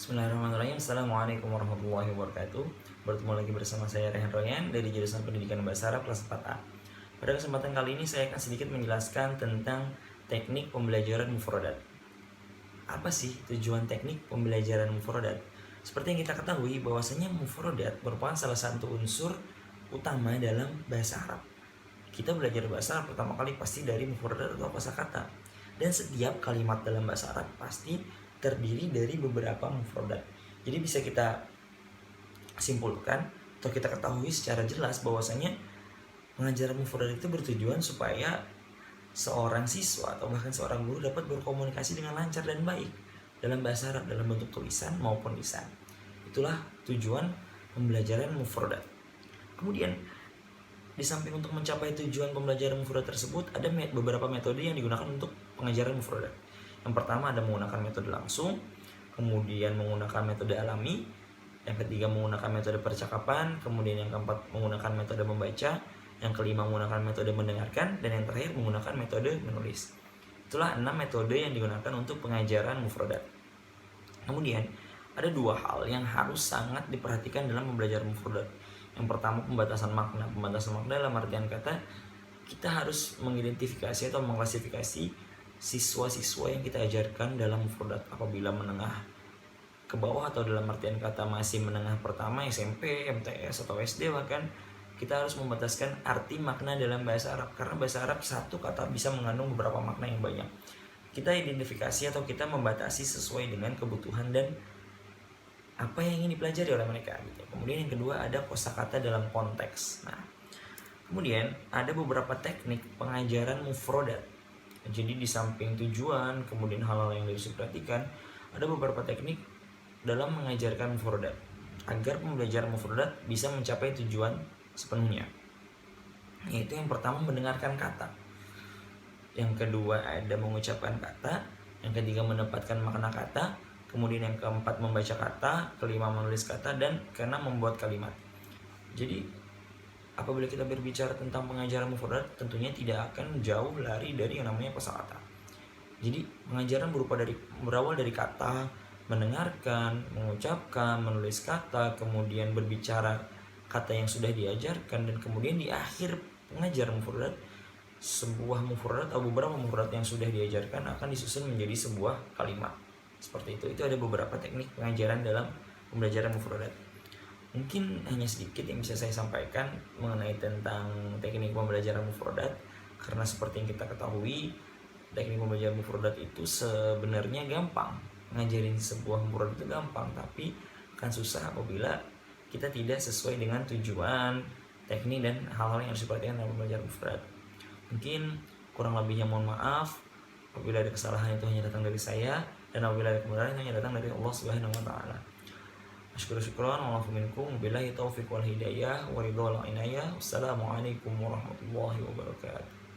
Bismillahirrahmanirrahim. Assalamualaikum warahmatullahi wabarakatuh. Bertemu lagi bersama saya Rehan Royan dari jurusan Pendidikan Bahasa Arab kelas 4A. Pada kesempatan kali ini saya akan sedikit menjelaskan tentang teknik pembelajaran mufradat. Apa sih tujuan teknik pembelajaran mufradat? Seperti yang kita ketahui bahwasanya mufradat merupakan salah satu unsur utama dalam bahasa Arab. Kita belajar bahasa Arab pertama kali pasti dari mufradat atau kosakata. Dan setiap kalimat dalam bahasa Arab pasti terdiri dari beberapa mufradat. Jadi bisa kita simpulkan atau kita ketahui secara jelas bahwasanya pengajaran mufradat itu bertujuan supaya seorang siswa atau bahkan seorang guru dapat berkomunikasi dengan lancar dan baik dalam bahasa Arab dalam bentuk tulisan maupun lisan. Itulah tujuan pembelajaran mufradat. Kemudian di samping untuk mencapai tujuan pembelajaran mufradat tersebut, ada beberapa metode yang digunakan untuk pengajaran mufradat. Yang pertama ada menggunakan metode langsung, kemudian menggunakan metode alami, yang ketiga menggunakan metode percakapan, kemudian yang keempat menggunakan metode membaca, yang kelima menggunakan metode mendengarkan, dan yang terakhir menggunakan metode menulis. Itulah 6 metode yang digunakan untuk pengajaran mufradat. Kemudian ada 2 hal yang harus sangat diperhatikan dalam pembelajaran mufradat. Yang pertama pembatasan makna. Pembatasan makna dalam artian kata kita harus mengidentifikasi atau mengklasifikasi siswa-siswa yang kita ajarkan dalam mufradat apabila menengah ke bawah atau dalam artian kata masih menengah pertama SMP, MTS atau SD, bahkan kita harus membataskan arti makna dalam bahasa Arab karena bahasa Arab satu kata bisa mengandung beberapa makna yang banyak. Kita identifikasi atau kita membatasi sesuai dengan kebutuhan dan apa yang ingin dipelajari oleh mereka gitu. Kemudian yang kedua ada kosakata dalam konteks. Nah, kemudian ada beberapa teknik pengajaran mufradat. Jadi di samping tujuan, kemudian hal-hal yang harus diperhatikan, ada beberapa teknik dalam mengajarkan mufradat agar pembelajaran mufradat bisa mencapai tujuan sepenuhnya. Yaitu yang pertama mendengarkan kata, yang kedua ada mengucapkan kata, yang ketiga menempatkan makna kata, kemudian yang keempat membaca kata, kelima menulis kata, dan keenam membuat kalimat. Jadi apabila kita berbicara tentang pengajaran mufradat, tentunya tidak akan jauh lari dari yang namanya kosakata. Jadi pengajaran berawal dari kata, mendengarkan, mengucapkan, menulis kata, kemudian berbicara kata yang sudah diajarkan, dan kemudian di akhir pengajaran mufradat, sebuah mufradat atau beberapa mufradat yang sudah diajarkan akan disusun menjadi sebuah kalimat. Seperti itu. Itu ada beberapa teknik pengajaran dalam pembelajaran mufradat. Mungkin hanya sedikit yang bisa saya sampaikan mengenai tentang teknik pembelajaran mufradat, karena seperti yang kita ketahui teknik pembelajaran mufradat itu sebenarnya gampang. Ngajarin sebuah mufradat itu gampang, tapi akan susah apabila kita tidak sesuai dengan tujuan, teknik, dan hal-hal yang harus diperhatikan dalam pembelajaran mufradat. Mungkin kurang lebihnya mohon maaf. Apabila ada kesalahan itu hanya datang dari saya, dan apabila ada kebenaran itu hanya datang dari Allah Subhanahu wa taala. Syukran wa'afu minkum, billahi taufiq wal hidayah, wa ridha wal inayah. Wassalamualaikum warahmatullahi wabarakatuh.